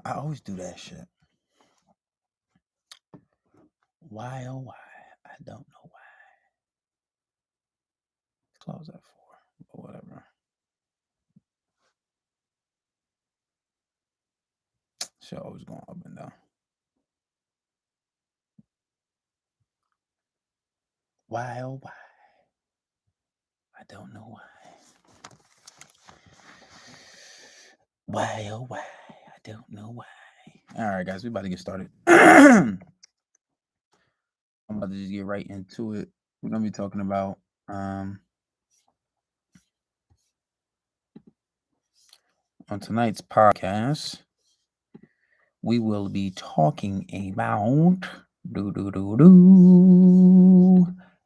I always do that shit. Why, oh, why? I don't know why. Close that for, but whatever. Shit always going up and down. Why, oh, why? I don't know why. Why, oh, why? I don't know why. All right, guys, we about to get started. I'm about to just get right into it. We're gonna be talking about on tonight's podcast. We will be talking about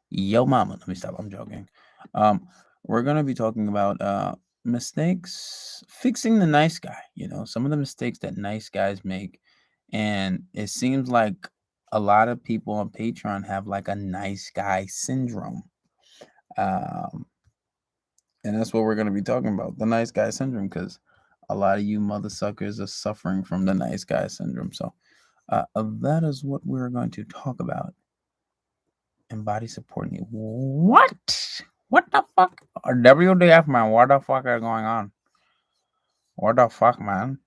yo mama. Let me stop. I'm joking. We're gonna be talking about mistakes, fixing the nice guy. Some of the mistakes that nice guys make, and it seems like a lot of people on Patreon have like a nice guy syndrome. And that's what we're gonna be talking about, the nice guy syndrome, because a lot of you mother suckers are suffering from the nice guy syndrome. So that is what we're going to talk about. And body support need. What? What the fuck? WDF, man. What the fuck is going on? What the fuck, man?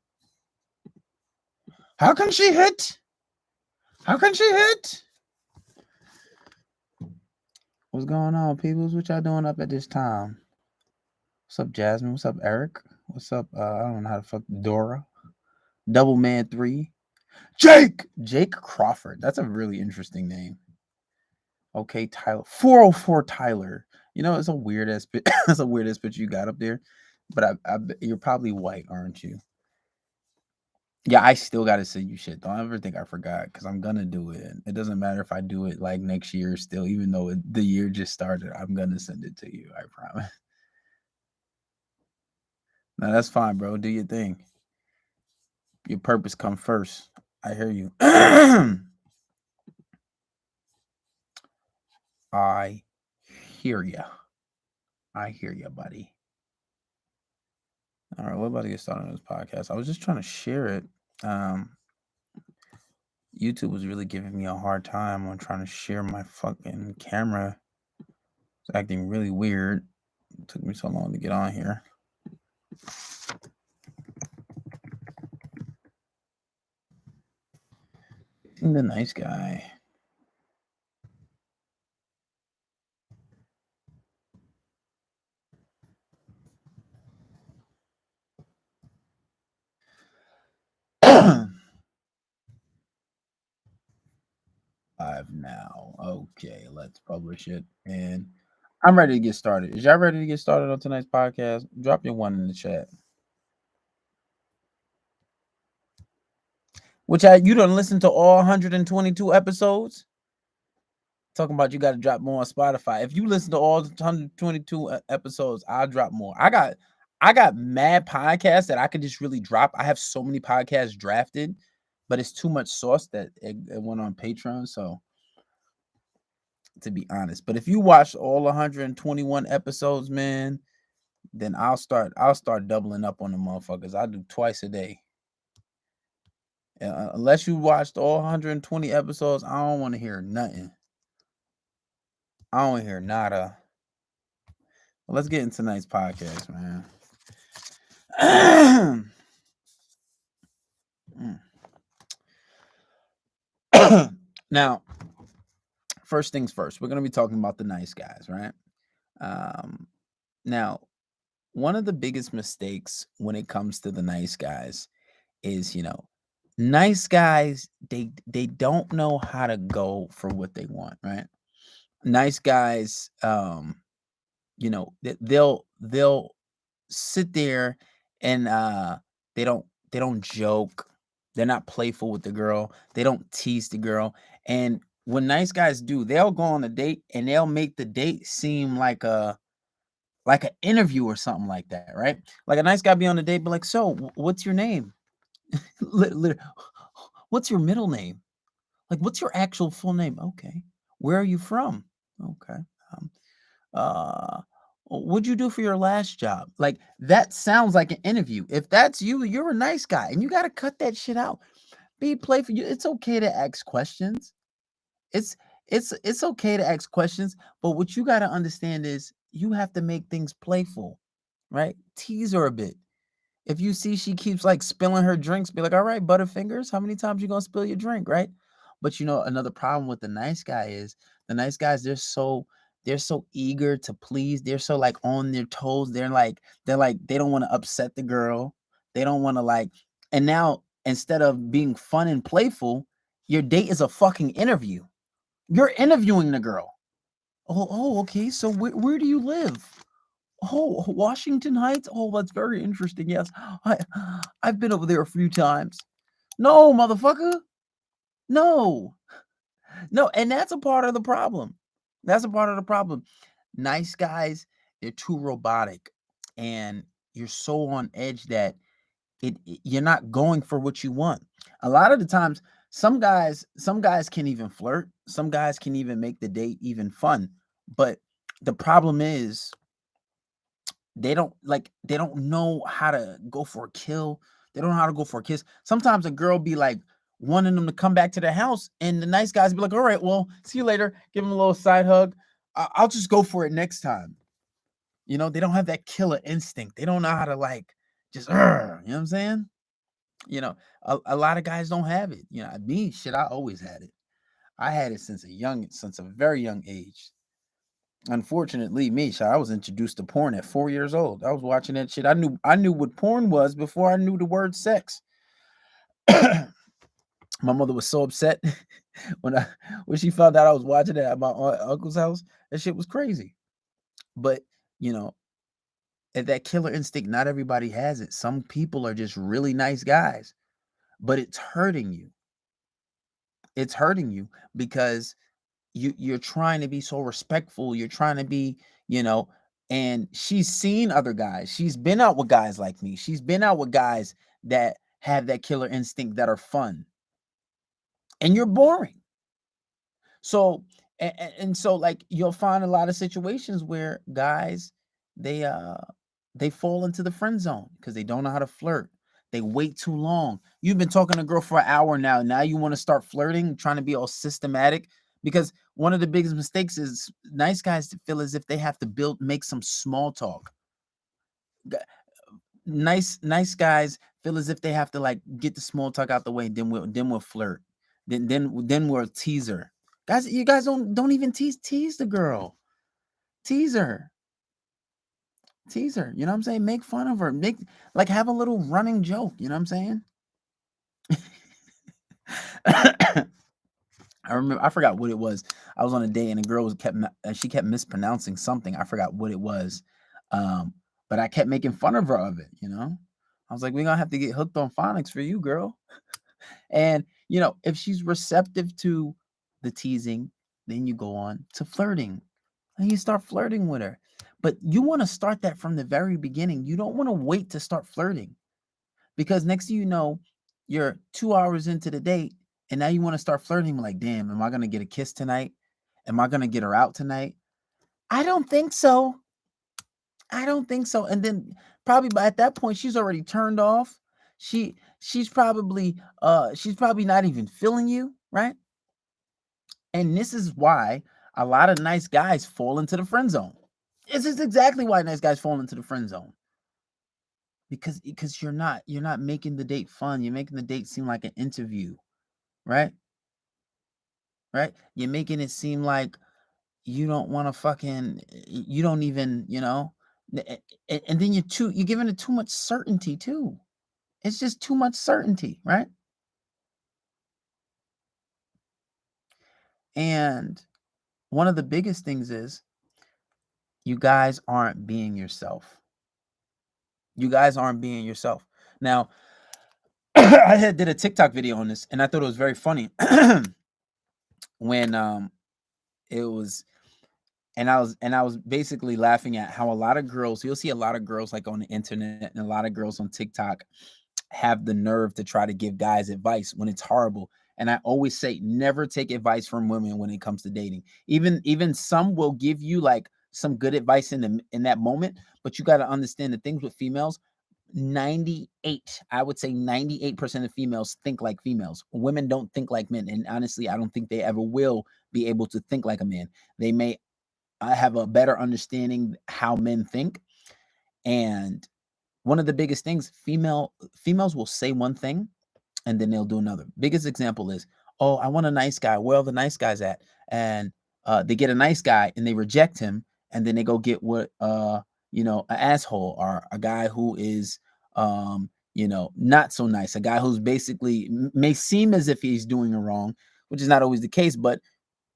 How can she hit? How can she hit? What's going on, peoples? What y'all doing up at this time? What's up, Jasmine? What's up, Eric? What's up? I don't know how to fuck Dora. Double Man 3. Jake Crawford. That's a really interesting name. Okay, Tyler. 404 Tyler. It's a weird ass it's a weird ass picture you got up there. But you're probably white, aren't you? Yeah, I still gotta send you shit. Don't ever think I forgot, because I'm gonna do it. It doesn't matter if I do it like next year still, even though the year just started. I'm gonna send it to you. I promise. No, that's fine, bro. Do your thing. Your purpose come first. I hear you. I hear ya. I hear ya, buddy. All right, we're about to get started on this podcast. I was just trying to share it. YouTube was really giving me a hard time on trying to share my fucking camera. It's acting really weird. It took me so long to get on here. I'm the nice guy. Live now. Okay, let's publish it. And I'm ready to get started. Is y'all ready to get started on tonight's podcast? Drop your one in the chat. You done listen to all 122 episodes? Talking about you got to drop more on Spotify. If you listen to all 122 episodes, I'll drop more. I got mad podcasts that I could just really drop. I have so many podcasts drafted, but it's too much sauce that it went on Patreon. So, to be honest, but if you watch all 121 episodes, man, then I'll start doubling up on the motherfuckers. I do twice a day. Unless you watched all 120 episodes, I don't want to hear nothing. I don't want to hear nada. Well, let's get into tonight's podcast, man. Now, first things first, we're going to be talking about the nice guys, right? Now, one of the biggest mistakes when it comes to the nice guys is, nice guys, they don't know how to go for what they want, right? Nice guys, they'll sit there and they don't joke. They're not playful with the girl. They don't tease the girl. And what nice guys do, they'll go on a date and they'll make the date seem like an interview or something like that, right? Like a nice guy be on a date, be like, so what's your name? What's your middle name? Like, what's your actual full name? Okay. Where are you from? Okay. Uh, What'd you do for your last job? Like, that sounds like an interview. If that's you, you're a nice guy, and you got to cut that shit out. Be playful. It's okay to ask questions. It's it's okay to ask questions, but what you got to understand is you have to make things playful, right? Tease her a bit. If you see she keeps like spilling her drinks, be like, all right, Butterfingers, how many times you gonna spill your drink, right? But another problem with the nice guy is the nice guys, they're so eager to please. They're so like on their toes. They're like they don't want to upset the girl. They don't want to like, and now instead of being fun and playful, your date is a fucking interview. You're interviewing the girl. Oh, okay. So where do you live? Oh, Washington Heights? Oh, that's very interesting. Yes. I I've been over there a few times. No, motherfucker. No. No, and that's a part of the problem. That's a part of the problem. Nice guys, they're too robotic, and you're so on edge that you're not going for what you want. A lot of the times, some guys can even flirt. Some guys can even make the date even fun. But the problem is they don't know how to go for a kill. They don't know how to go for a kiss. Sometimes a girl be like wanting them to come back to the house, and the nice guys be like, all right, well, see you later. Give them a little side hug. I'll just go for it next time. They don't have that killer instinct. They don't know how to like just, you know what I'm saying? A lot of guys don't have it. Me, shit, I always had it. I had it since a very young age. Unfortunately, me, I was introduced to porn at 4 years old. I was watching that shit. I knew what porn was before I knew the word sex. My mother was so upset when I when she found out I was watching it at my uncle's house. That shit was crazy. But you know, at that killer instinct, not everybody has it. Some people are just really nice guys, but it's hurting you. It's hurting you because you're trying to be so respectful. You're trying to be, you know, and she's seen other guys. She's been out with guys like me. She's been out with guys that have that killer instinct that are fun. And you're boring. So and so like you'll find a lot of situations where guys they uh they fall into the friend zone because they don't know how to flirt. They wait too long. You've been talking to a girl for an hour now. Now you want to start flirting, trying to be all systematic. Because one of the biggest mistakes is nice guys to feel as if they have to make some small talk. Nice guys feel as if they have to like get the small talk out the way, then we'll flirt. Then we'll tease her. Guys, you guys don't even tease the girl. Tease her. Tease her. You know what I'm saying? Make fun of her. Have a little running joke. You know what I'm saying? I forgot what it was. I was on a date and a girl she kept mispronouncing something. I forgot what it was. But I kept making fun of her of it, you know? I was like, we're gonna have to get hooked on phonics for you, girl. And if she's receptive to the teasing, then you go on to flirting. And you start flirting with her. But you want to start that from the very beginning. You don't want to wait to start flirting. Because next thing you know, you're 2 hours into the date, and now you want to start flirting. Like, damn, am I gonna get a kiss tonight? Am I gonna get her out tonight? I don't think so. I don't think so. And then probably at that point, she's already turned off. She's probably not even feeling you, right? And this is why a lot of nice guys fall into the friend zone. This is exactly why nice guys fall into the friend zone. Because you're not making the date fun. You're making the date seem like an interview, right? Right? You're making it seem like you don't want to you don't even, and then you're giving it too much certainty too. It's just too much certainty, right? And one of the biggest things is you guys aren't being yourself. You guys aren't being yourself. Now, did a TikTok video on this, and I thought it was very funny when it was, and I was basically laughing at how a lot of girls, you'll see a lot of girls like on the internet and a lot of girls on TikTok have the nerve to try to give guys advice when it's horrible. And I always say never take advice from women when it comes to dating. Even some will give you like some good advice in that moment, but you got to understand the things with females. 98, I would say 98% of females think like females. Women don't think like men, and honestly, I don't think they ever will be able to think like a man. They may have a better understanding how men think. And one of the biggest things, females will say one thing and then they'll do another. Biggest example is, oh, I want a nice guy. Where are the nice guys at? And they get a nice guy and they reject him, and then they go get what an asshole, or a guy who is not so nice, a guy who's basically may seem as if he's doing her wrong, which is not always the case, but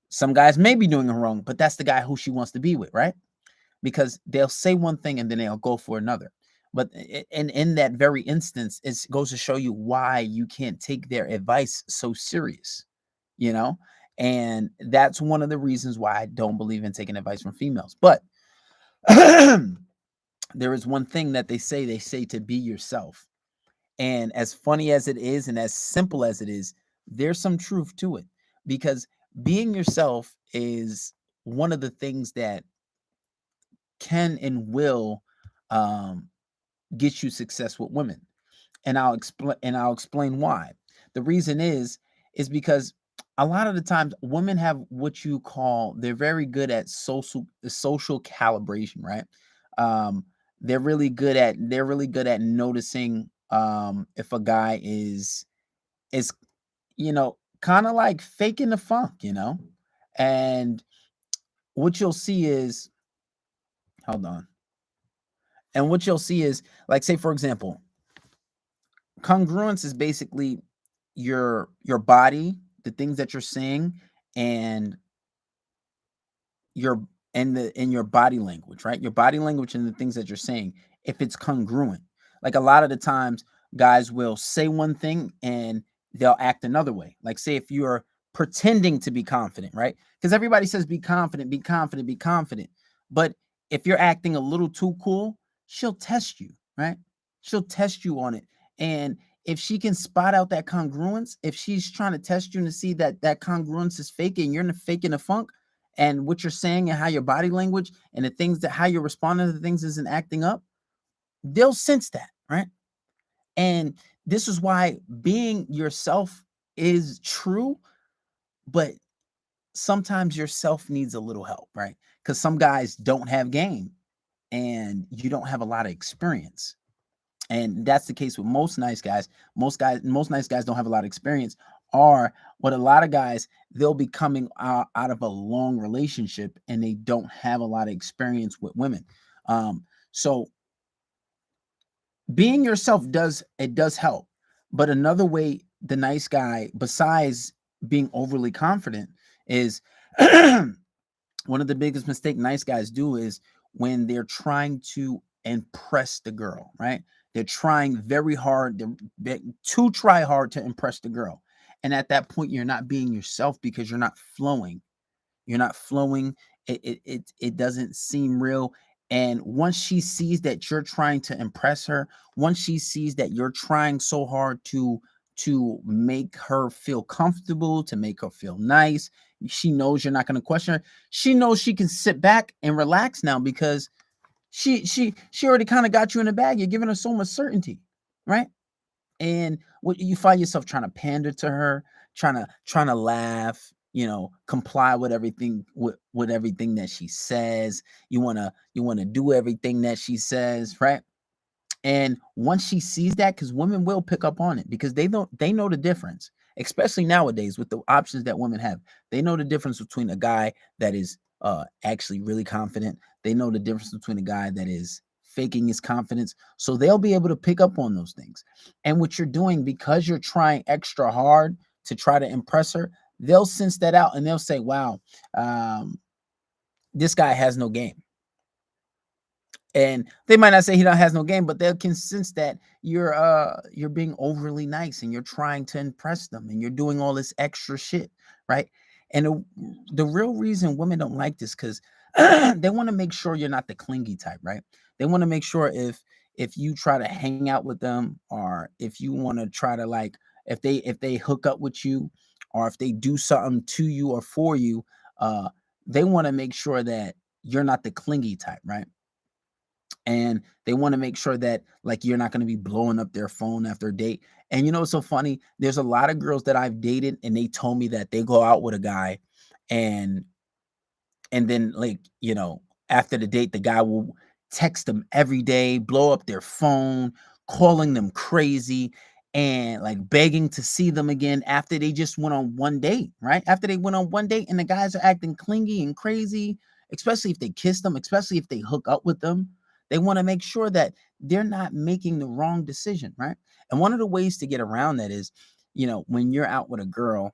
some guys may be doing her wrong, but that's the guy who she wants to be with, right? Because they'll say one thing and then they'll go for another. But in that very instance, it goes to show you why you can't take their advice so serious, you know? And that's one of the reasons why I don't believe in taking advice from females. But there is one thing that they say to be yourself. And as funny as it is and as simple as it is, there's some truth to it, because being yourself is one of the things that can and will um, get you success with women. And I'll explain why. The reason is because a lot of the times women have what you call, they're very good at social calibration, right? Um, they're really good at noticing if a guy is kind of like faking the funk. And what you'll see is, hold on. And what you'll see is, like, say for example, congruence is basically your body, the things that you're saying, and your and your body language, right? Your body language and the things that you're saying, if it's congruent. Like, a lot of the times guys will say one thing and they'll act another way. Like, say if you're pretending to be confident, right? Because everybody says be confident, be confident, be confident. But if you're acting a little too cool, she'll test you, right? She'll test you on it. And if she can spot out that congruence, if she's trying to test you to see that that congruence is fake and you're in the faking the funk, and what you're saying and how your body language and the things that how you're responding to things isn't acting up, they'll sense that, right? And this is why being yourself is true, but sometimes yourself needs a little help, right? Because some guys don't have game and you don't have a lot of experience. And that's the case with most nice guys. Most nice guys don't have a lot of experience. Or what a lot of guys, they'll be coming out of a long relationship and they don't have a lot of experience with women. So being yourself does help. But another way the nice guy, besides being overly confident, is one of the biggest mistake nice guys do is when they're trying to impress the girl, right? They're trying very hard to try hard to impress the girl. And at that point, you're not being yourself because you're not flowing. You're not flowing. It doesn't seem real. And once she sees that you're trying to impress her, once she sees that you're trying so hard to make her feel comfortable, to make her feel nice, she knows you're not going to question her. She knows she can sit back and relax now because she already kind of got you in the bag. You're giving her so much certainty, right? And what you find yourself trying to pander to her, trying to laugh, comply with everything, with everything that she says. You want to do everything that she says, right? And once she sees that, because women will pick up on it, because they know the difference, especially nowadays with the options that women have. They know the difference between a guy that is actually really confident. They know the difference between a guy that is faking his confidence. So they'll be able to pick up on those things. And what you're doing, because you're trying extra hard to try to impress her, they'll sense that out and they'll say, wow, this guy has no game. And they might not say he don't has no game, but they can sense that you're being overly nice and you're trying to impress them and you're doing all this extra shit, right? And the real reason women don't like this, because they want to make sure you're not the clingy type, right? They want to make sure if you try to hang out with them, or if you want to try to, like, if they hook up with you, or if they do something to you or for you, uh they want to make sure that you're not the clingy type, right? And they want to make sure that like you're not going to be blowing up their phone after a date. And you know what's so funny? There's a lot of girls that I've dated and they told me that they go out with a guy and then like, after the date, the guy will text them every day, blow up their phone, calling them crazy and like begging to see them again after they just went on one date, right? After they went on one date and the guys are acting clingy and crazy, especially if they kiss them, especially if they hook up with them. They want to make sure that they're not making the wrong decision, right? And one of the ways to get around that is, when you're out with a girl,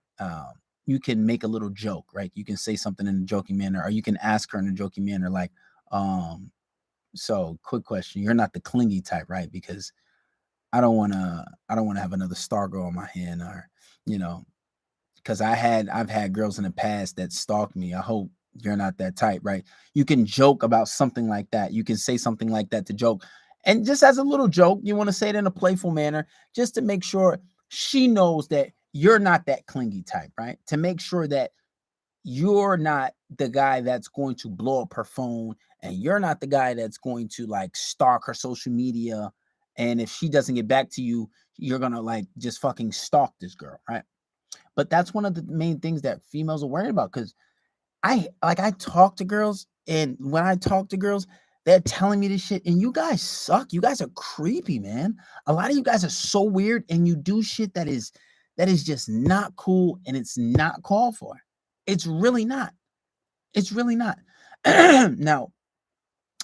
you can make a little joke, right? You can say something in a joking manner, or you can ask her in a joking manner, like, so quick question, you're not the clingy type, right? Because I don't wanna have another star girl on my hand, or, you know, because I've had girls in the past that stalked me. I hope you're not that type, right? You can joke about something like that. You can say something like that to joke. And just as a little joke, you want to say it in a playful manner, just to make sure she knows that you're not that clingy type, right? To make sure that you're not the guy that's going to blow up her phone, and you're not the guy that's going to like stalk her social media. And if she doesn't get back to you, you're gonna like just fucking stalk this girl, right? But that's one of the main things that females are worried about, because I talk to girls, and when I talk to girls, they're telling me this shit, and you guys suck. You guys are creepy, man. A lot of you guys are so weird, and you do shit that is just not cool, and it's not called for. It's really not. It's really not. Now,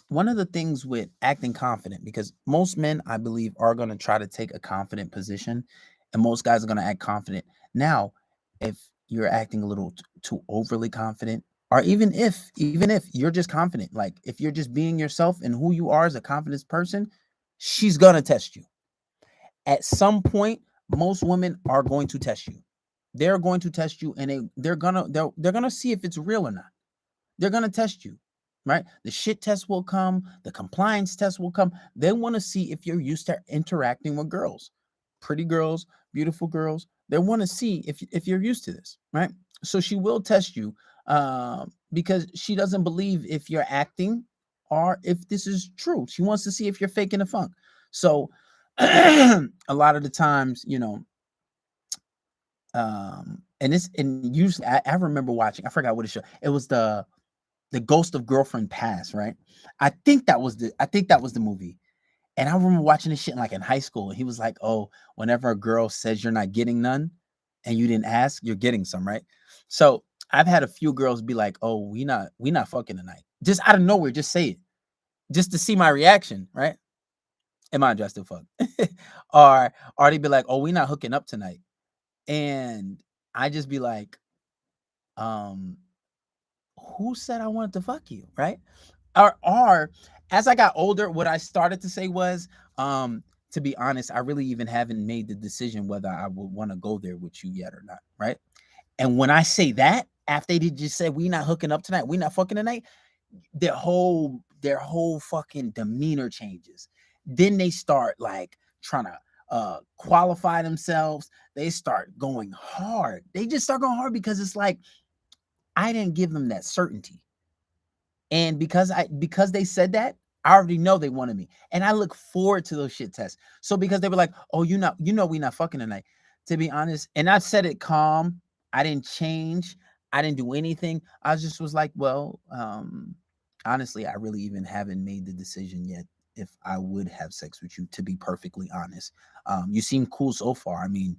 one of the things with acting confident, because most men, I believe, are going to try to take a confident position, and most guys are going to act confident. Now, if you're acting a little too overly confident, or even if you're just confident, like if you're just being yourself and who you are as a confident person, she's going to test you. At some point, most women are going to test you. They're going to test you, and they're gonna see if it's real or not. They're going to test you, right? The shit test will come, the compliance test will come. They want to see if you're used to interacting with girls, pretty girls, beautiful girls. They want to see if you're used to this, right? So she will test you, because she doesn't believe if you're acting or if this is true. She wants to see if you're faking the funk. So a lot of the times, and usually I remember watching, I forgot what it show. It was the Ghost of Girlfriend Past, right? I think that was the movie. And I remember watching this shit in high school. And he was like, "Oh, whenever a girl says you're not getting none and you didn't ask, you're getting some, right?" So I've had a few girls be like, "Oh, we not fucking tonight." Just out of nowhere, just say it. Just to see my reaction, right? And mind you, I still fuck. or they'd be like, "Oh, we not hooking up tonight." And I just be like, um, who said I wanted to fuck you, right? Or as I got older, what I started to say was, to be honest, I really even haven't made the decision whether I would want to go there with you yet or not, right? And when I say that, after they just said we not hooking up tonight, we not fucking tonight, their whole fucking demeanor changes. Then they start like trying to qualify themselves. They start going hard. They just start going hard because it's like I didn't give them that certainty. And because they said that, I already know they wanted me. And I look forward to those shit tests. So because they were like, "Oh, we not fucking tonight." To be honest, and I said it calm. I didn't change. I didn't do anything. I just was like, "Well, honestly, I really even haven't made the decision yet if I would have sex with you, to be perfectly honest. You seem cool so far. I mean,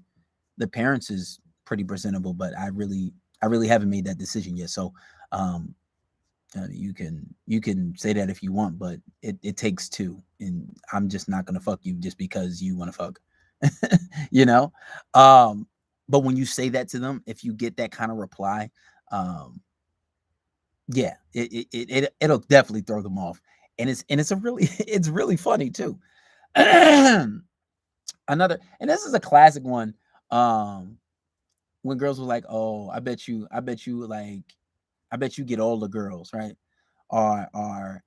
the parents is pretty presentable, but I really haven't made that decision yet. So, um, you can say that if you want, but it takes two, and I'm just not gonna fuck you just because you want to fuck, you know. Um, but when you say that to them, if you get that kind of reply, um, yeah, it'll definitely throw them off, and it's a really it's really funny too. Another, and this is a classic one. Um, when girls were like, "Oh, I bet you get all the girls, right?" Or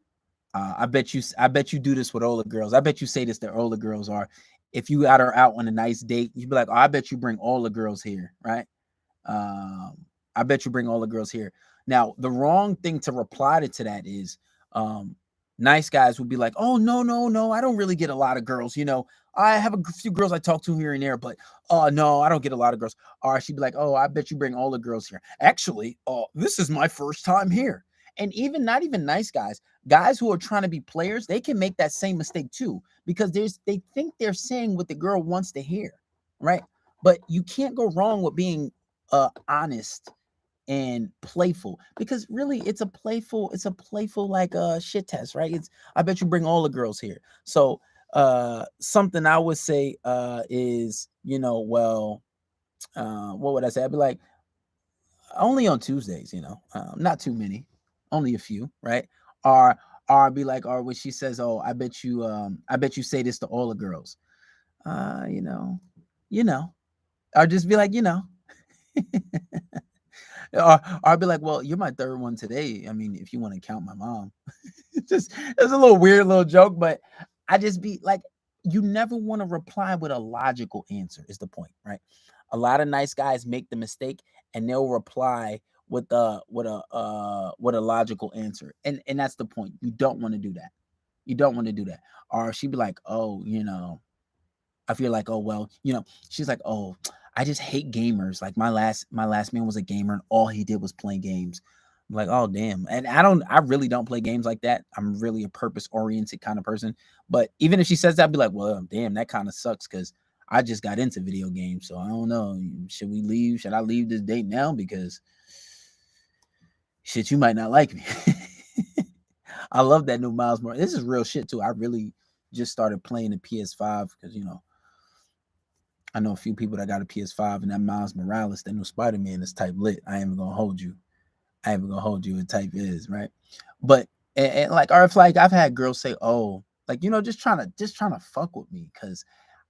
I bet you do this with all the girls. I bet you say this to all the girls. Or if you got her out on a nice date, you'd be like, "Oh, I bet you bring all the girls here, right?" Um, I bet you bring all the girls here. Now, the wrong thing to reply to that is, nice guys would be like, oh, no, no, no, I don't really get a lot of girls. I have a few girls I talk to here and there, but no, I don't get a lot of girls. Or she'd be like, oh, I bet you bring all the girls here. Actually, this is my first time here. And even not even nice guys who are trying to be players, they can make that same mistake too, because they think they're saying what the girl wants to hear, right? But you can't go wrong with being honest and playful, because really it's a playful like shit test, right? It's, I bet you bring all the girls here. So something I would say is, well, what would I say? I'd be like, only on Tuesdays, not too many, only a few, right? Or I'd be like, or when she says, oh, I bet you say this to all the girls, uh you know you know or just be like, or I'd be like, well, you're my third one today. I mean, if you want to count my mom. It's a little weird little joke, but I just be like, you never want to reply with a logical answer, is the point, right? A lot of nice guys make the mistake and they'll reply with a logical answer. And that's the point. You don't want to do that. You don't want to do that. Or she'd be like, oh, I feel like, oh well, she's like, oh, I just hate gamers. Like my last man was a gamer and all he did was play games. I'm like, oh damn. And I really don't play games like that. I'm really a purpose oriented kind of person. But even if she says that, I'd be like, well, damn, that kind of sucks, because I just got into video games. So I don't know. Should we leave? Should I leave this date now? Because shit, you might not like me. I love that new Miles Morales. This is real shit too. I really just started playing the PS5 because I know a few people that got a PS5, and that Miles Morales, that new Spider-Man, is type lit. I ain't even gonna hold you. I ain't even gonna hold you. It type is, right? But and like, or if like I've had girls say, oh, like, just trying to fuck with me, because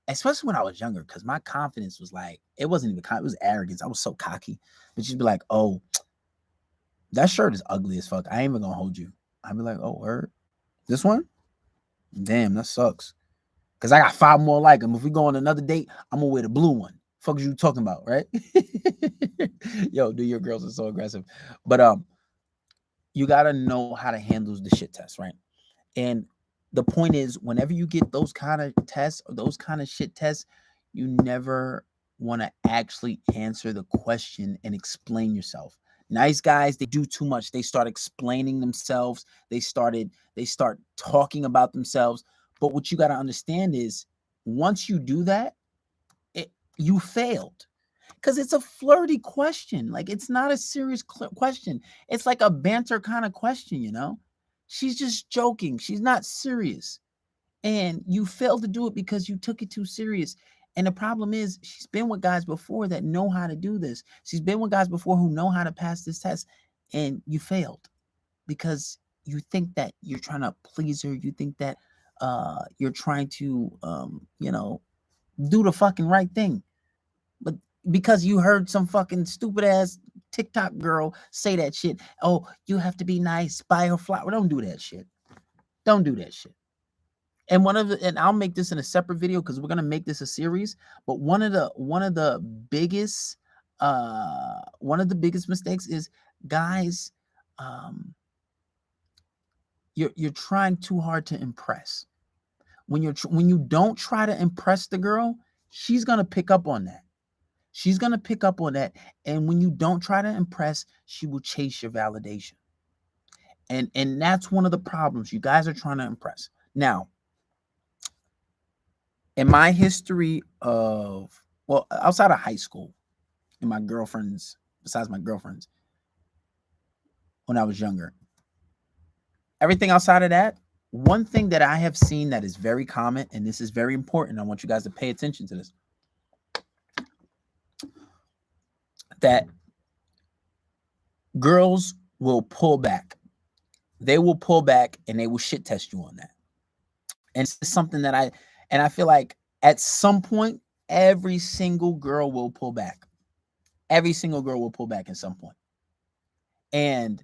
especially when I was younger, because my confidence was like, it wasn't even it was arrogance. I was so cocky. But she'd be like, oh, that shirt is ugly as fuck. I ain't even gonna hold you. I'd be like, oh, word, this one? Damn, that sucks. Cause I got 5 more like them. If we go on another date, I'm gonna wear the blue one. Fuck is you talking about, right? Yo, dude, your girls are so aggressive. But you gotta know how to handle the shit test, right? And the point is, whenever you get those kind of tests or those kind of shit tests, you never want to actually answer the question and explain yourself. Nice guys, they do too much. They start explaining themselves. They start talking about themselves. But what you got to understand is, once you do that, you failed, because it's a flirty question. Like, it's not a serious question. It's like a banter kind of question. She's just joking. She's not serious. And you failed to do it because you took it too serious. And the problem is, she's been with guys before that know how to do this. She's been with guys before who know how to pass this test. And you failed because you think that you're trying to please her. You think that you're trying to, do the fucking right thing. But because you heard some fucking stupid ass TikTok girl say that shit, oh, you have to be nice, buy her flower. Don't do that shit. Don't do that shit. And I'll make this in a separate video because we're gonna make this a series. But one of the biggest mistakes is, guys, um, you're trying too hard to impress. When you don't try to impress the girl, she's gonna pick up on that. She's going to pick up on that. And when you don't try to impress, she will chase your validation. And that's one of the problems. You guys are trying to impress. Now, in my history of, well, outside of high school, and my girlfriends, besides my girlfriends, when I was younger, everything outside of that, one thing that I have seen that is very common, and this is very important, I want you guys to pay attention to this, that girls will pull back. They will pull back and they will shit test you on that. And it's something and I feel like at some point, every single girl will pull back. Every single girl will pull back at some point. And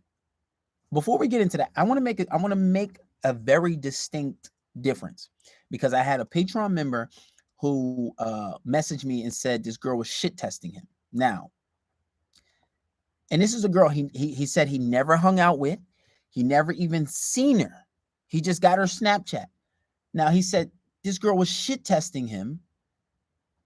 before we get into that, I want to make a very distinct difference, because I had a Patreon member who messaged me and said this girl was shit testing him. Now, And this is a girl he said he never hung out with. He never even seen her. He just got her Snapchat. Now he said this girl was shit testing him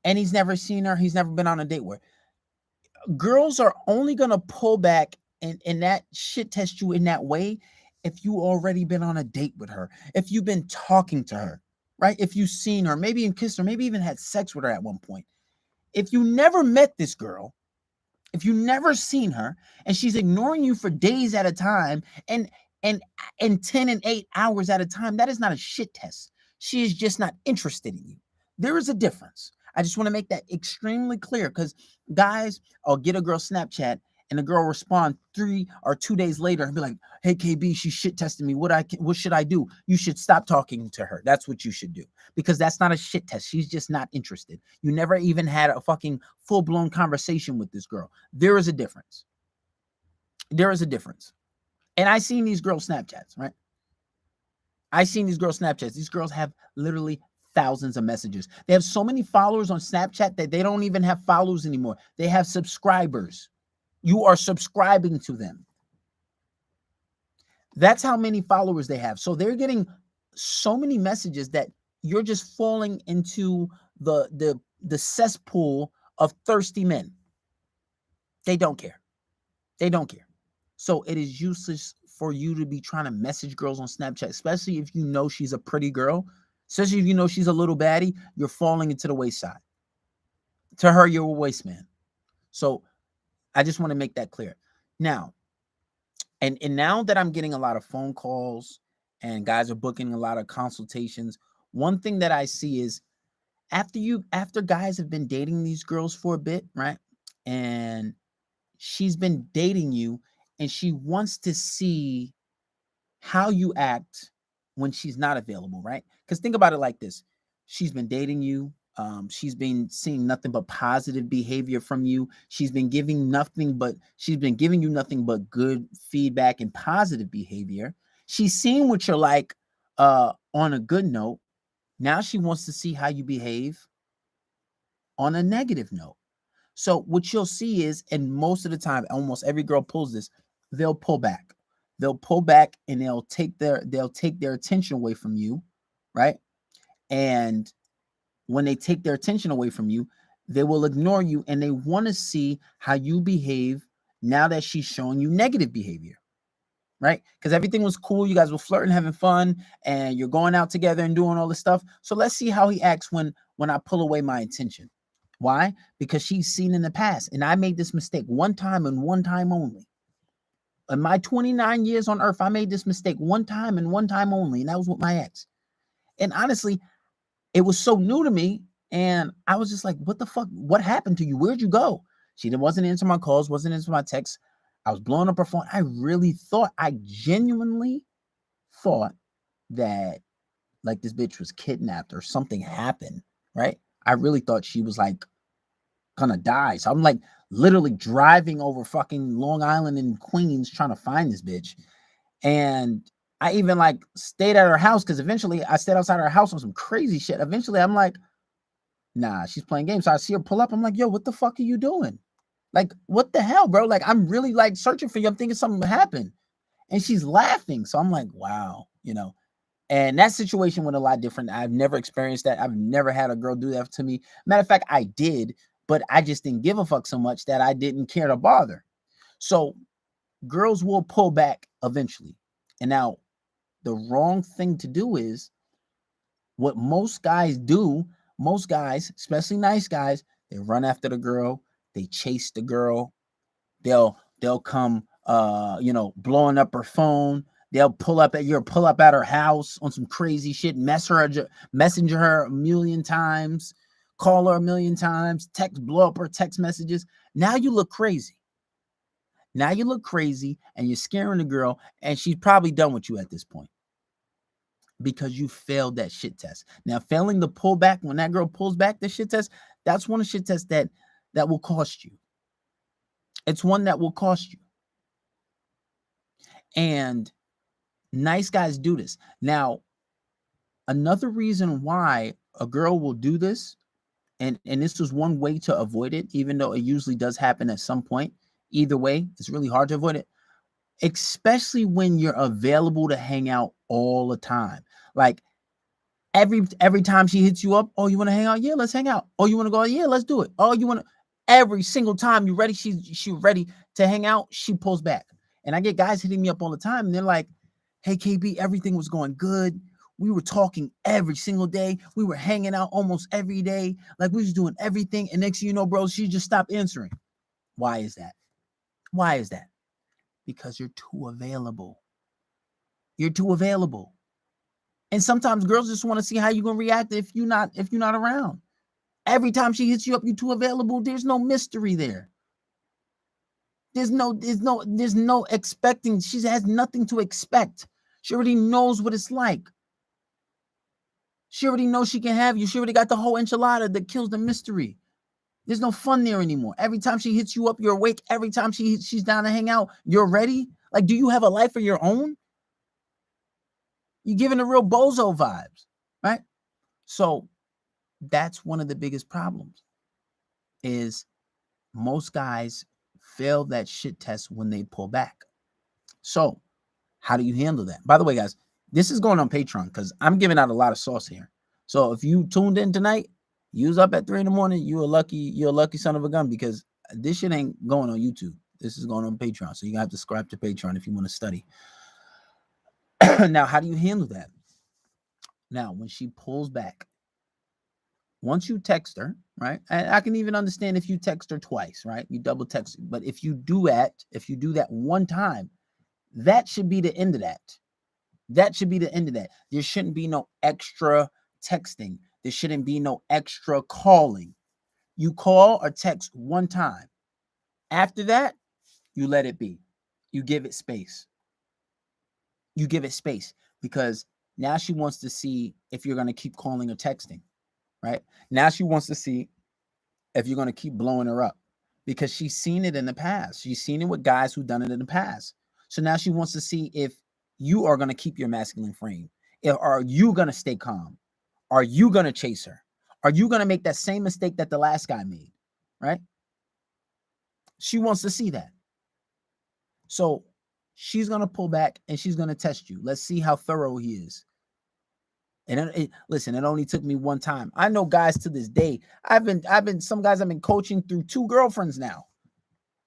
and he's never seen her. He's never been on a date with her. Girls are only gonna pull back and that shit test you in that way if you already been on a date with her, if you've been talking to her, right? If you've seen her, maybe even kissed her, maybe even had sex with her at one point. If you never met this girl, if you never seen her and she's ignoring you for days at a time and and 10 and 8 hours at a time, that is not a shit test. She is just not interested in you. There is a difference. I just want to make that extremely clear because guys, I'll get a girl Snapchat and the girl respond 3 or 2 days later and be like, "Hey KB, she shit tested me. What should I do?" You should stop talking to her. That's what you should do because that's not a shit test. She's just not interested. You never even had a fucking full-blown conversation with this girl. There is a difference. There is a difference. And I seen these girls Snapchats, right? I seen these girls Snapchats. These girls have literally thousands of messages. They have so many followers on Snapchat that they don't even have followers anymore. They have subscribers. You are subscribing to them. That's how many followers they have. So they're getting so many messages that you're just falling into the cesspool of thirsty men. They don't care. They don't care. So it is useless for you to be trying to message girls on Snapchat, especially if you know she's a pretty girl, especially if you know she's a little baddie, you're falling into the wayside. To her, you're a waste man. So I just want to make that clear. Now, and now that I'm getting a lot of phone calls and guys are booking a lot of consultations, one thing that I see is after guys have been dating these girls for a bit, right? And she's been dating you and she wants to see how you act when she's not available, right? Because think about it like this. She's been dating you. She's been seeing nothing but positive behavior from you. She's been giving you nothing but good feedback and positive behavior. She's seen what you're like on a good note. Now she wants to see how you behave on a negative note. So what you'll see is, and most of the time, almost every girl pulls this, they'll pull back. They'll pull back and they'll take their attention away from you, right? And when they take their attention away from you, they will ignore you and they want to see how you behave now that she's showing you negative behavior, right? Because everything was cool. You guys were flirting, having fun, and you're going out together and doing all this stuff. So let's see how he acts when I pull away my attention. Why? Because she's seen in the past, and I made this mistake one time and one time only. In my 29 years on earth, I made this mistake one time and one time only, and that was with my ex. And honestly, it was so new to me, and I was just like, what the fuck? What happened to you? Where'd you go? She wasn't answering my calls, wasn't answering my texts. I was blowing up her phone. I genuinely thought that like this bitch was kidnapped or something happened, right? I really thought she was like gonna die. So I'm like literally driving over fucking Long Island and Queens trying to find this bitch. And I even like stayed at her house because eventually I stayed outside her house on some crazy shit. Eventually I'm like, nah, she's playing games. So I see her pull up. I'm like, yo, what the fuck are you doing? Like, what the hell, bro? Like, I'm really like searching for you. I'm thinking something happened. And she's laughing. So I'm like, wow, And that situation went a lot different. I've never experienced that. I've never had a girl do that to me. Matter of fact, I did, but I just didn't give a fuck so much that I didn't care to bother. So girls will pull back eventually. And now the wrong thing to do is what most guys do. Most guys, especially nice guys, they run after the girl, they chase the girl, they'll come blowing up her phone. They'll pull up at her house on some crazy shit, messenger her a million times, call her a million times, blow up her text messages. Now you look crazy. And you're scaring the girl, and she's probably done with you at this point because you failed that shit test. Now, failing the pullback, when that girl pulls back the shit test, that's one of the shit tests that will cost you. It's one that will cost you. And nice guys do this. Now, another reason why a girl will do this, and this is one way to avoid it, even though it usually does happen at some point, Either way, it's really hard to avoid it, especially when you're available to hang out all the time. Like every time she hits you up, oh, you want to hang out? Yeah, let's hang out. Oh, you want to go? Yeah, let's do it. Oh, you want to? Every single time you ready, she ready to hang out. She pulls back, and I get guys hitting me up all the time, and they're like, "Hey, KB, everything was going good. We were talking every single day. We were hanging out almost every day. Like we was doing everything. And next thing you know, bro, she just stopped answering. Why is that? Why is that? Because you're too available. You're too available. And sometimes girls just want to see how you're gonna react if you're not around. Every time she hits you up, you're too available. There's no mystery there. There's no expecting. She has nothing to expect. She already knows what it's like. She already knows she can have you. She already got the whole enchilada that kills the mystery. There's no fun there anymore. Every time she hits you up, you're awake. Every time she's down to hang out, you're ready. Like, do you have a life of your own? You're giving the real bozo vibes, right? So that's one of the biggest problems is most guys fail that shit test when they pull back. So how do you handle that? By the way, guys, this is going on Patreon because I'm giving out a lot of sauce here. So if you tuned in tonight, you was up at 3 a.m, you're a lucky son of a gun because this shit ain't going on YouTube. This is going on Patreon. So you have to subscribe to Patreon if you want to study. Now, how do you handle that? Now, when she pulls back, once you text her, right? And I can even understand if you text her twice, right? You double text, but if you do that one time, that should be the end of that. That should be the end of that. There shouldn't be no extra texting. There shouldn't be no extra calling. You call or text one time. After that, you let it be. You give it space. You give it space because now she wants to see if you're going to keep calling or texting, right? Now she wants to see if you're going to keep blowing her up because she's seen it in the past. She's seen it with guys who've done it in the past. So now she wants to see if you are going to keep your masculine frame. Are you going to stay calm? Are you going to chase her? Are you going to make that same mistake that the last guy made? Right? She wants to see that. So she's going to pull back and she's going to test you. Let's see how thorough he is. And listen, it only took me one time. I know guys to this day. Some guys I've been coaching through 2 girlfriends now,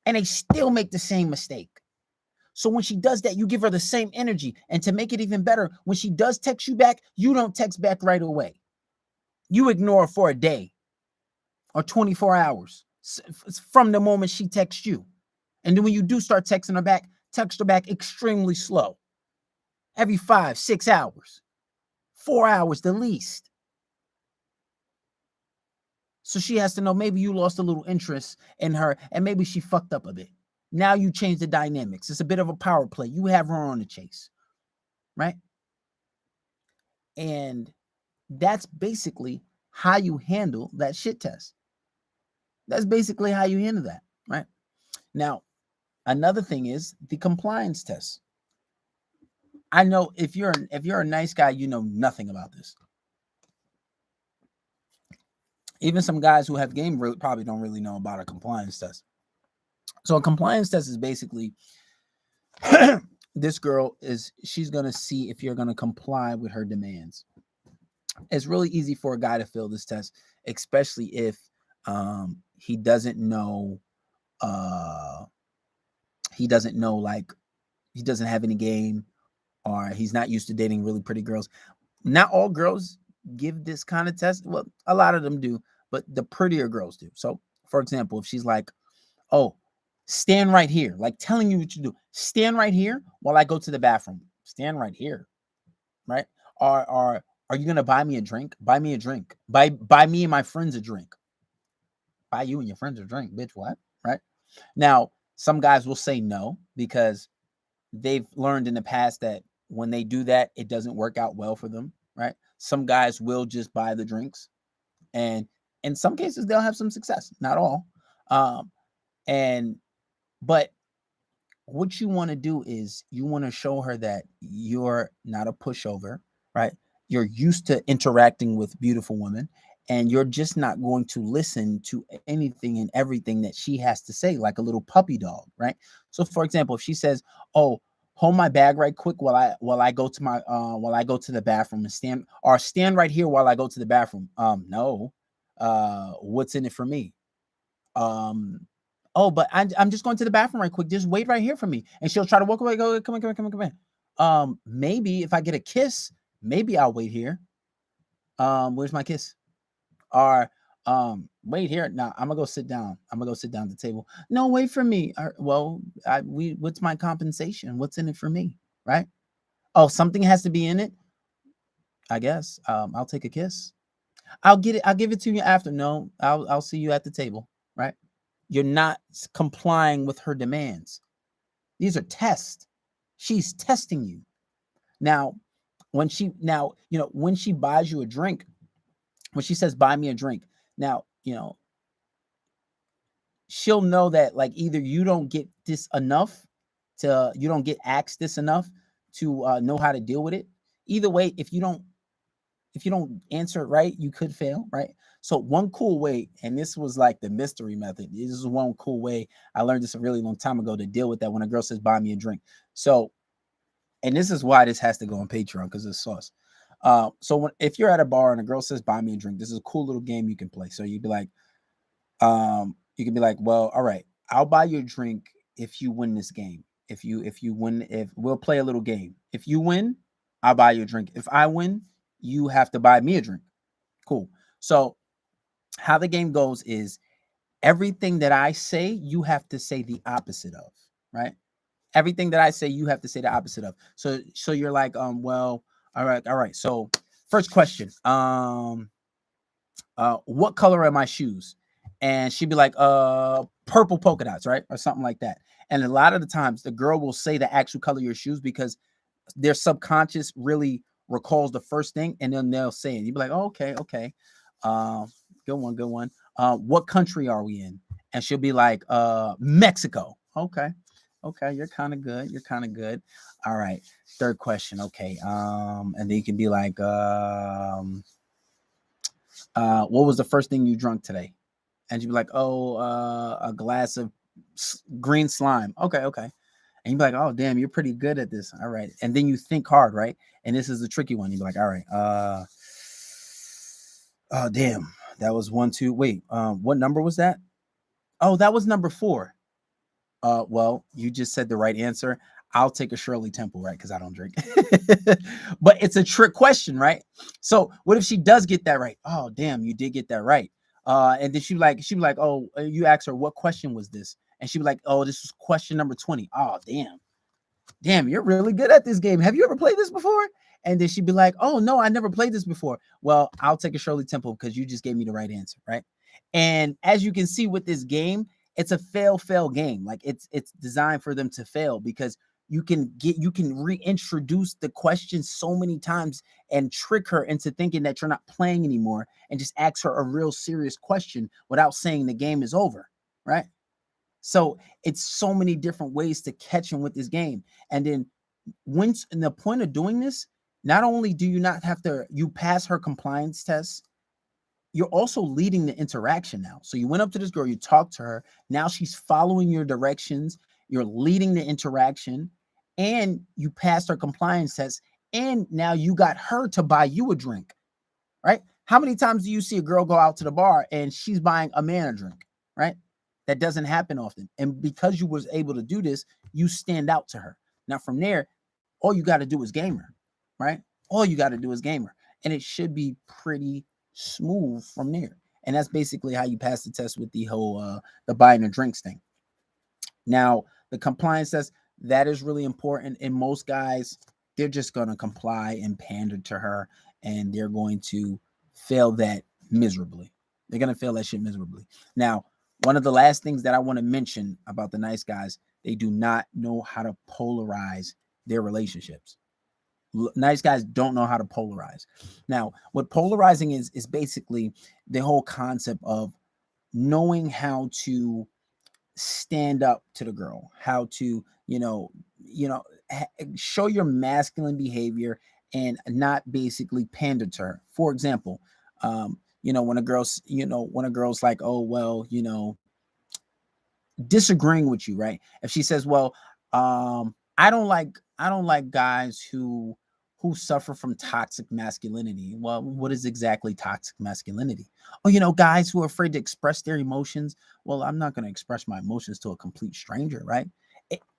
and they still make the same mistake. So when she does that, you give her the same energy. And to make it even better, when she does text you back, you don't text back right away. You ignore her for a day or 24 hours from the moment she texts you. And then when you do start texting her back, text her back extremely slow. Every 5, 6 hours, 4 hours the least. So she has to know maybe you lost a little interest in her and maybe she fucked up a bit. Now you change the dynamics. It's a bit of a power play. You have her on the chase, right? And that's basically how you handle that shit test. That's basically how you handle that, right? Now, another thing is the compliance test. I know if you're a nice guy, you know nothing about this. Even some guys who have game probably don't really know about a compliance test. So a compliance test is basically this girl she's going to see if you're going to comply with her demands. It's really easy for a guy to fill this test, especially if he doesn't know like he doesn't have any game or he's not used to dating really pretty girls. Not all girls give this kind of test. Well, a lot of them do, but the prettier girls do. So, for example, if she's like, oh, stand right here, like telling you what to do. Stand right here while I go to the bathroom. Stand right here, right? Or are you gonna buy me a drink? Buy me a drink. Buy me and my friends a drink. Buy you and your friends a drink, bitch. What? Right? Now, some guys will say no because they've learned in the past that when they do that, it doesn't work out well for them, right? Some guys will just buy the drinks, and in some cases they'll have some success. Not all, but what you want to do is you want to show her that you're not a pushover, right? You're used to interacting with beautiful women and you're just not going to listen to anything and everything that she has to say, like a little puppy dog, right? So for example, if she says, oh, hold my bag right quick while I go to my while I go to the bathroom, and stand right here while I go to the bathroom. No. What's in it for me? um oh, but I'm just going to the bathroom right quick, just wait right here for me. And she'll try to walk away, go, come on, come on, come on, come on. Maybe if I get a kiss, maybe I'll wait here. Where's my kiss? Or wait here. Now I'm gonna go sit down. I'm gonna go sit down at the table. No, wait for me. Well, what's my compensation? What's in it for me? Right? Oh, something has to be in it. I guess. I'll take a kiss. I'll get it. I'll give it to you after. No, I'll see you at the table. Right? You're not complying with her demands. These are tests. She's testing you. Now, when she buys you a drink, when she says buy me a drink, now, she'll know that, like, either you don't get this enough you don't get asked this enough to know how to deal with it. Either way, if you don't answer it right, you could fail, right? So one cool way, and this was like the mystery method. This is one cool way. I learned this a really long time ago to deal with that when a girl says buy me a drink. So, and this is why this has to go on Patreon, because it's sauce. If you're at a bar and a girl says buy me a drink, this is a cool little game you can play. So you'd be like, you can be like, well, all right, I'll buy you a drink if you win this game. If you win, if we'll play a little game. If you win, I'll buy you a drink. If I win, you have to buy me a drink. Cool. So how the game goes is, everything that I say, you have to say the opposite of, right? Everything that I say, you have to say the opposite of. So you're like, well, all right. So first question, what color are my shoes? And she'd be like, purple polka dots, right? Or something like that. And a lot of the times the girl will say the actual color of your shoes, because their subconscious really recalls the first thing, and then they'll say it. You'd be like, oh, okay, okay. Uh, good one, good one. What country are we in? And she'll be like, Mexico. Okay. Okay, you're kind of good. You're kind of good. All right. Third question. Okay. And then you can be like, what was the first thing you drunk today? And you'd be like, oh, a glass of green slime. Okay, okay. And you'd be like, oh, damn, you're pretty good at this. All right. And then you think hard, right? And this is the tricky one. You'd be like, all right, oh, damn, that was one, two. Wait, what number was that? Oh, that was number 4. Well, you just said the right answer. I'll take a Shirley Temple, right? Because I don't drink. But it's a trick question, right? So what if she does get that right? Oh, damn, you did get that right. And then she'd be like, oh, you asked her, what question was this? And she'd be like, oh, this was question number 20. Oh, damn, you're really good at this game. Have you ever played this before? And then she'd be like, oh, no, I never played this before. Well, I'll take a Shirley Temple because you just gave me the right answer, right? And as you can see with this game, it's a fail game. Like, it's designed for them to fail, because you can reintroduce the question so many times and trick her into thinking that you're not playing anymore, and just ask her a real serious question without saying the game is over, right? So it's so many different ways to catch them with this game. And then, once, and the point of doing this, not only do you not have to you pass her compliance test, you're also leading the interaction now. So you went up to this girl, you talked to her, now she's following your directions, you're leading the interaction, and you passed her compliance test, and now you got her to buy you a drink, right? How many times do you see a girl go out to the bar and she's buying a man a drink, right? That doesn't happen often. And because you was able to do this, you stand out to her. Now from there, all you got to do is game her, right? All you got to do is game her. And it should be pretty smooth from there. And that's basically how you pass the test with the whole the buying the drinks thing. Now, the compliance test, that is really important. And most guys, they're just going to comply and pander to her, and they're going to fail that miserably. They're going to fail that shit miserably. Now, one of the last things that I want to mention about the nice guys, they do not know how to polarize their relationships. Nice guys don't know how to polarize. Now, what polarizing is basically the whole concept of knowing how to stand up to the girl, how to, show your masculine behavior and not basically pander to her. For example, when a girl's, like, oh, well, disagreeing with you, right? If she says, well, I don't like guys who suffer from toxic masculinity. Well, what is exactly toxic masculinity? Oh, guys who are afraid to express their emotions. Well, I'm not going to express my emotions to a complete stranger, right?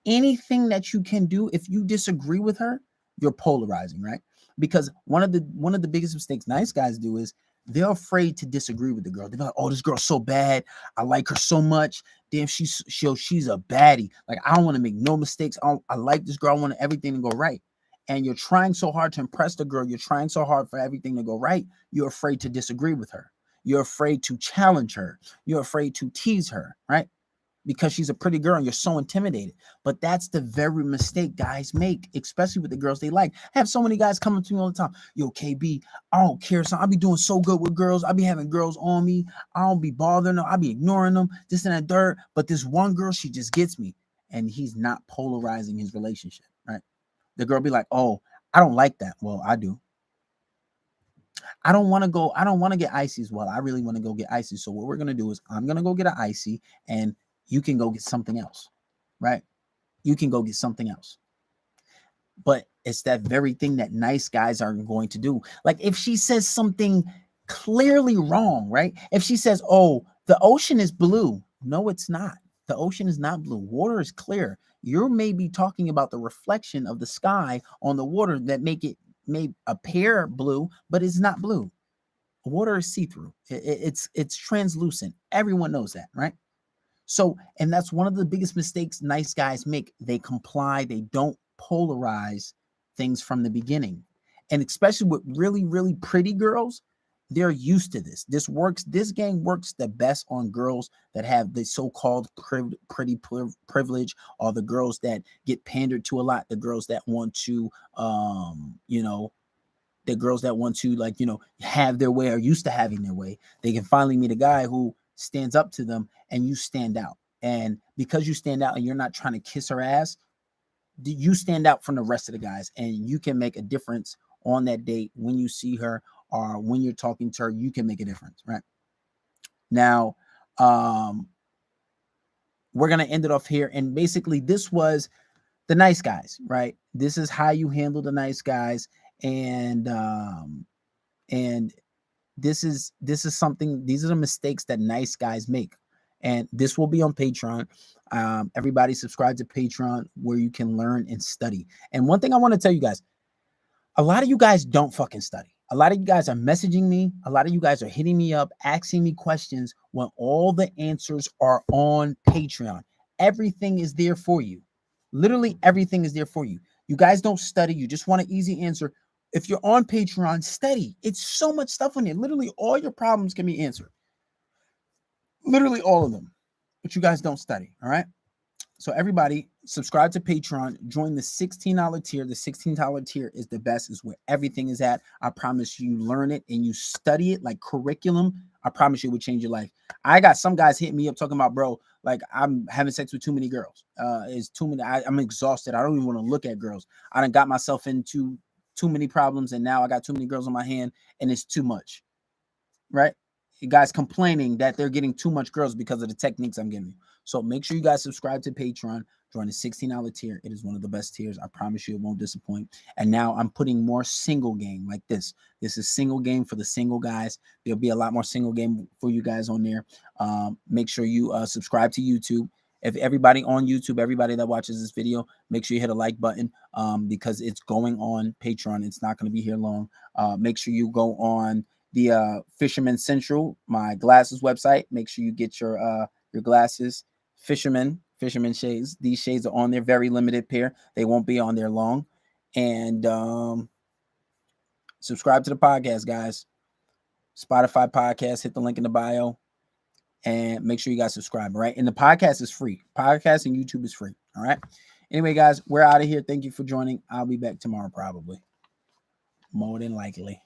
Anything that you can do, if you disagree with her, you're polarizing, right? Because one of the biggest mistakes nice guys do is they're afraid to disagree with the girl. They're like, oh, this girl's so bad. I like her so much. Damn, she's a baddie. Like, I don't want to make no mistakes. I like this girl. I want everything to go right. And you're trying so hard to impress the girl. You're trying so hard for everything to go right. You're afraid to disagree with her. You're afraid to challenge her. You're afraid to tease her, right? Because she's a pretty girl and you're so intimidated. But that's the very mistake guys make, especially with the girls they like. I have so many guys coming to me all the time. Yo, KB, I don't care. So I'll be doing so good with girls. I'll be having girls on me. I don't be bothering them. I'll be ignoring them, this and that dirt. But this one girl, she just gets me. And he's not polarizing his relationship, right? The girl be like, oh, I don't like that. Well, I do. I don't want to get icy as well. I really want to go get icy. So what we're going to do is I'm going to go get an icy and you can go get something else, right? You can go get something else. But it's that very thing that nice guys are going to do. Like if she says something clearly wrong, right? If she says, oh, the ocean is blue. No, it's not. The ocean is not blue. Water is clear. You may be talking about the reflection of the sky on the water that may appear blue, but it's not blue. Water is see-through. It's translucent. Everyone knows that, right? So, and that's one of the biggest mistakes nice guys make. They comply. They don't polarize things from the beginning. And especially with really, really pretty girls, they're used to this. This game works the best on girls that have the so-called pretty privilege, or the girls that get pandered to a lot, the girls that want to, the girls that want to, like, have their way or used to having their way. They can finally meet a guy who stands up to them and you stand out. And because you stand out and you're not trying to kiss her ass, you stand out from the rest of the guys and you can make a difference on that date. When you see her or when you're talking to her, you can make a difference, right? Now, we're going to end it off here. And basically this was the nice guys, right? This is how you handle the nice guys. And this is something, these are the mistakes that nice guys make. And this will be on Patreon. Everybody subscribe to Patreon where you can learn and study. And one thing I want to tell you guys, a lot of you guys don't fucking study. A lot of you guys are messaging me. A lot of you guys are hitting me up, asking me questions when all the answers are on Patreon. Everything is there for you. Literally everything is there for you. You guys don't study. You just want an easy answer. If you're on Patreon, study. It's so much stuff on there. Literally all your problems can be answered. Literally all of them. But you guys don't study, all right? So everybody subscribe to Patreon, join the $16 tier. The $16 tier is the best, is where everything is at. I promise you learn it and you study it like curriculum. I promise you it would change your life. I got some guys hitting me up talking about, bro, like I'm having sex with too many girls. It's too many. I'm exhausted. I don't even want to look at girls. I done got myself into too many problems and now I got too many girls on my hand and it's too much, right? You guys complaining that they're getting too much girls because of the techniques I'm giving you. So make sure you guys subscribe to Patreon, join the $16 tier. It is one of the best tiers. I promise you it won't disappoint. And now I'm putting more single game like this. This is single game for the single guys. There'll be a lot more single game for you guys on there. Make sure you subscribe to YouTube. If everybody on YouTube, everybody that watches this video, make sure you hit a like button because it's going on Patreon. It's not going to be here long. Make sure you go on the Fisherman Central, my glasses website. Make sure you get your glasses. Fisherman shades. These shades are on there, very limited pair. They won't be on there long. And subscribe to the podcast, guys. Spotify podcast. Hit the link in the bio, and make sure you guys subscribe. All right, and the podcast is free. Podcast and YouTube is free. All right. Anyway, guys, we're out of here. Thank you for joining. I'll be back tomorrow, probably, more than likely.